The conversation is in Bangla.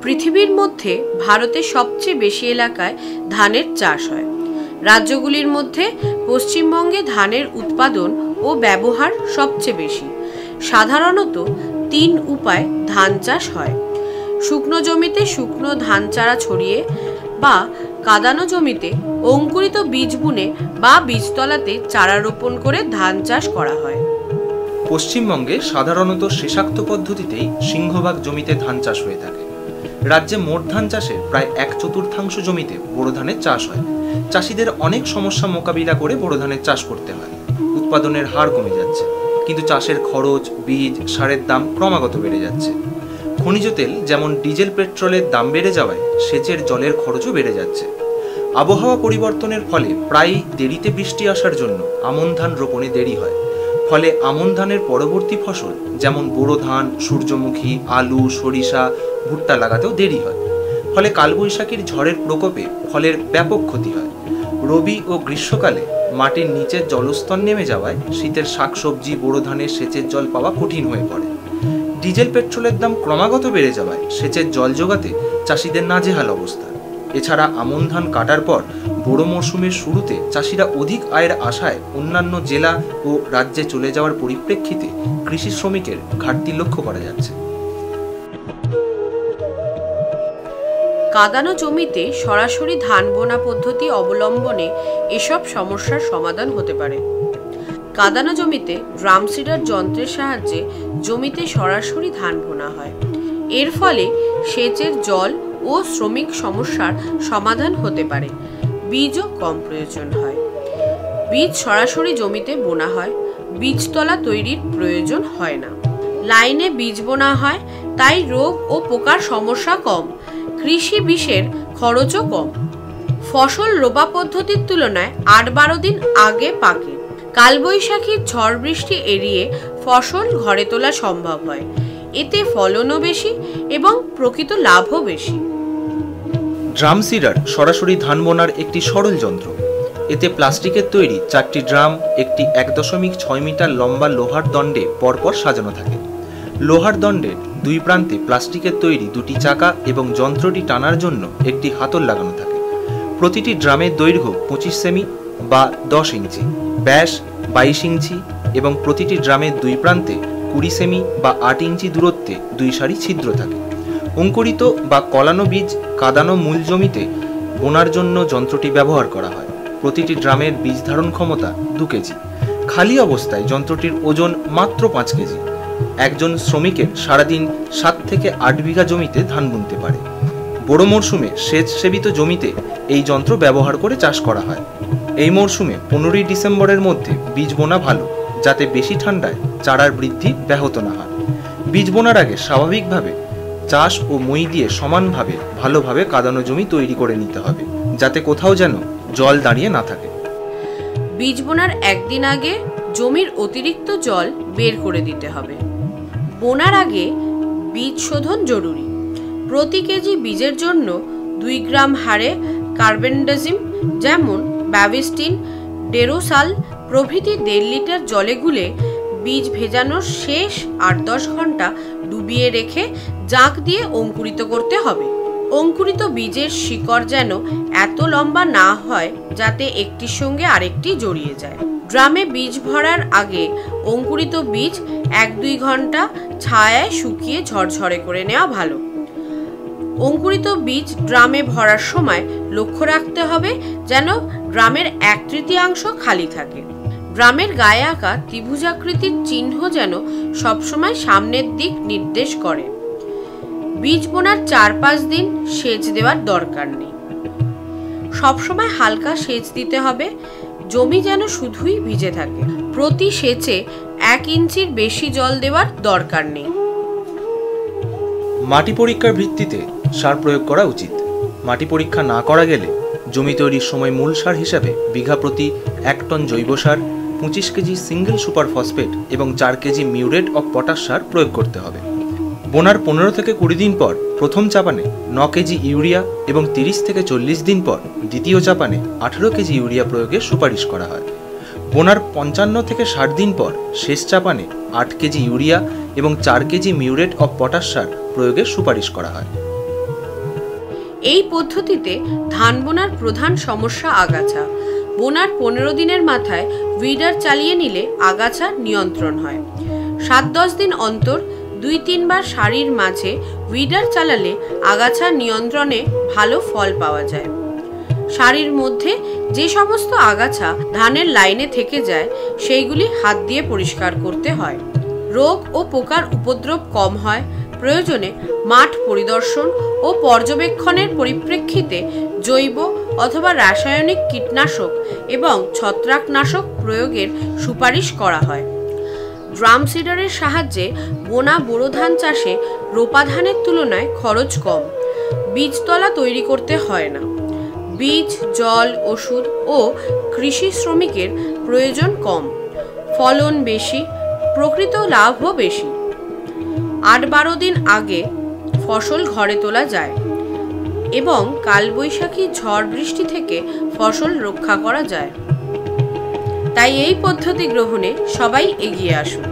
পৃথিবীর মধ্যে ভারতে সবচেয়ে বেশি এলাকায় ধানের চাষ হয়। রাজ্যগুলির মধ্যে পশ্চিমবঙ্গে ধানের উৎপাদন ও ব্যবহার সবচেয়ে বেশি। সাধারণত 3 উপায়ে ধান চাষ হয়। শুকনো জমিতে শুকনো ধান চারা ছড়িয়ে বা কাদানো জমিতে অঙ্কুরিত বীজ বুনে বা বীজতলাতে চারা রোপণ করে ধান চাষ করা হয়। পশ্চিমবঙ্গে সাধারণত শেষাক্ত পদ্ধতিতেই সিংহভাগ জমিতে ধান চাষ হয়ে থাকে। রাজ্যে মোট ধান চাষের প্রায় 1/4 জমিতে বোরো ধানের চাষ হয়। চাষিদের অনেক সমস্যা মোকাবিলা করে বোরো ধানের চাষ করতে হয়। উৎপাদনের হার কমে যাচ্ছে, কিন্তু চাষের খরচ, বীজ, সারের দাম ক্রমাগত বেড়ে যাচ্ছে। খনিজ তেল যেমন ডিজেল, পেট্রোলের দাম বেড়ে যাওয়ায় সেচের জলের খরচও বেড়ে যাচ্ছে। আবহাওয়া পরিবর্তনের ফলে প্রায় দেরিতে বৃষ্টি আসার জন্য আমন ধান রোপণে দেরি হয়। ফলে আমন ধানের পরবর্তী ফসল যেমন বোরো ধান, সূর্যমুখী, আলু, সরিষা, ভুট্টা লাগাতেও দেরি হয়। ফলে কালবৈশাখীর ঝড়ের প্রকোপে ফলের ব্যাপক ক্ষতি হয়। রবি ও গ্রীষ্মকালে মাটির নিচে জলস্তর নেমে যাওয়ায় শীতের শাকসবজি, বোরো ধানের সেচের জল পাওয়া কঠিন হয়ে পড়ে। ডিজেল, পেট্রোলের দাম ক্রমাগত বেড়ে যাওয়ায় সেচের জল জোগাতে চাষিদের নাজেহাল অবস্থা। এছাড়া আমন ধান কাটার পর বোরো মরশুমের শুরুতে চাষিরা অধিক আয়ের আশায় অন্যান্য জেলা ও রাজ্যে চলে যাওয়ার পরিপ্রেক্ষিতে কৃষি শ্রমিকের ঘাটতি লক্ষ্য করা যাচ্ছে। কাদানো জমিতে সরাসরি ধান বোনা পদ্ধতি অবলম্বনে এসব সমস্যার সমাধান হতে পারে। কাদানো জমিতে ড্রাম সিডার যন্ত্রের সাহায্যে জমিতে সরাসরি ধান বোনা হয়। এর ফলে সেচের জল ও শ্রমিক সমস্যার সমাধান হতে পারে। বীজও কম প্রয়োজন হয়। বীজ সরাসরি জমিতে বোনা হয়, বীজতলা তৈরির প্রয়োজন হয় না। লাইনে বীজ বোনা হয়, তাই রোগ ও পোকার সমস্যা কম, কৃষি বিষের খরচও কম। ফসল রোপা পদ্ধতির তুলনায় 8-12 দিন আগে পাকে। কালবৈশাখীর ঝড় বৃষ্টি এড়িয়ে ফসল ঘরে তোলা সম্ভব হয়। এতে ফলনও বেশি এবং প্রকৃত লাভও বেশি। ড্রাম সিডার সরাসরি ধান বোনার একটি সরল যন্ত্র। এতে প্লাস্টিকের তৈরি 4টি ড্রাম একটি 1.6 মিটার লম্বা লোহার দণ্ডে পরপর সাজানো থাকে। লোহার দণ্ডের 2 প্রান্তে প্লাস্টিকের তৈরি 2টি চাকা এবং যন্ত্রটি টানার জন্য একটি হাতল লাগানো থাকে। প্রতিটি ড্রামের দৈর্ঘ্য 25 সেমি বা 10 ইঞ্চি, ব্যাস 22 ইঞ্চি এবং প্রতিটি ড্রামের 2 প্রান্তে 20 সেমি বা 8 ইঞ্চি দূরত্বে 2 সারি ছিদ্র থাকে। অঙ্কুরিত বা কলানো বীজ কাদানো মূল জমিতে বোনার জন্য যন্ত্রটি ব্যবহার করা হয়। প্রতিটি ড্রামের বীজ ধারণ ক্ষমতা 2 কেজি। খালি অবস্থায় যন্ত্রটির ওজন মাত্র 5 কেজি। একজন শ্রমিকের সারাদিন 7 থেকে 8 বিঘা জমিতে ধান বুনতে পারে। বোরো মরশুমে সেচ সেবিত জমিতে এই যন্ত্র ব্যবহার করে চাষ করা হয়। এই মরশুমে 15 ডিসেম্বরের মধ্যে বীজ বোনা ভালো, যাতে বেশি ঠান্ডায় চারার বৃদ্ধি ব্যাহত না হয়। বীজ বোনার আগে স্বাভাবিকভাবে চাষ ও মই দিয়ে সমানভাবে ভালোভাবে কাদানো জমি তৈরি করে নিতে হবে, যাতে কোথাও যেন জল দাঁড়িয়ে না থাকে। বীজ বোনার একদিন আগে জমির অতিরিক্ত জল বের করে দিতে হবে। বোনার আগে বীজ শোধন জরুরি। প্রতি কেজি বীজের জন্য 2 গ্রাম হারে কার্বেন্ডাজিম যেমন ব্যাভিস্টিন, ডেরোসাল প্রভৃতি 1.5 লিটার জলে গুলে বীজ ভেজানোর শেষ 8-10 ঘন্টা ডুবিয়ে রেখে জাঁক দিয়ে অঙ্কুরিত করতে হবে। অঙ্কুরিত বীজের শিকড় যেন এত লম্বা না হয় যাতে একটির সঙ্গে আরেকটি জড়িয়ে যায়। ড্রামে বীজ ভরার আগে অঙ্কুরিত বীজ 1-2 ঘন্টা ছায়ায় শুকিয়ে ঝরঝরে করে নেওয়া ভালো। অঙ্কুরিত বীজ ড্রামে ভরার সময় লক্ষ্য রাখতে হবে যেন ড্রামের 1/3 খালি থাকে। ড্রামের গায়ে আঁকা ত্রিভুজাকৃতির চিহ্ন যেন সবসময় সামনের দিক নির্দেশ করে। বীজ বোনার 4-5 দিন সেচ দেওয়ার দরকার নেই। সবসময় হালকা সেচ দিতে হবে, জমি যেন শুধুই ভিজে থাকে। প্রতি সেচে 1 ইঞ্চির বেশি জল দেওয়ার দরকার নেই। মাটি পরীক্ষার ভিত্তিতে সার প্রয়োগ করা উচিত। মাটি পরীক্ষা না করা গেলে জমি তৈরির সময় মূল সার হিসাবে বিঘা প্রতি 1 টন জৈব সার, 25 কেজি সিঙ্গেল সুপার ফসফেট এবং 4 কেজি মিউরেট অফ পটাশ সার প্রয়োগ করতে হবে। বোনার 15 থেকে 20 দিন পর প্রথম চাপানে 9 কেজি ইউরিয়া এবং 30 থেকে 40 দিন পর দ্বিতীয় চাপানে 18 কেজি ইউরিয়া প্রয়োগের সুপারিশ করা হয়। বোনার 55 থেকে 60 দিন পর শেষ চাপানে 8 কেজি ইউরিয়া এবং 4 কেজি মিউরেট অফ পটাশ সার প্রয়োগের সুপারিশ করা হয়। এই পদ্ধতিতে ধান বোনার প্রধান সমস্যা আগাছা। বোনার 15 দিনের মাথায় উইডার চালিয়ে নিলে আগাছা নিয়ন্ত্রণ হয়। 7-10 দিন অন্তর 2-3 বার সারির মাঝে উইডার চালালে আগাছা নিয়ন্ত্রণে ভালো ফল পাওয়া যায়। সারির মধ্যে যে সমস্ত আগাছা ধানের লাইনে থেকে যায় সেইগুলি হাত দিয়ে পরিষ্কার করতে হয়। রোগ ও পোকার উপদ্রব কম হয়। প্রয়োজনে মাঠ পরিদর্শন ও পর্যবেক্ষণের পরিপ্রেক্ষিতে জৈব অথবা রাসায়নিক কীটনাশক এবং ছত্রাকনাশক প্রয়োগের সুপারিশ করা হয়। ড্রাম সিডারের সাহায্যে বোনা বোরো ধান চাষে রোপা ধানের তুলনায় খরচ কম। বীজতলা তৈরি করতে হয় না। বীজ, জল, ওষুধ ও কৃষি শ্রমিকের প্রয়োজন কম। ফলন বেশি, প্রকৃত লাভও বেশি। 8-12 দিন আগে ফসল ঘরে তোলা যায় এবং কালবৈশাখী ঝড় বৃষ্টি থেকে ফসল রক্ষা করা যায়। তাই এই পদ্ধতি গ্রহণে সবাই এগিয়ে আসুন।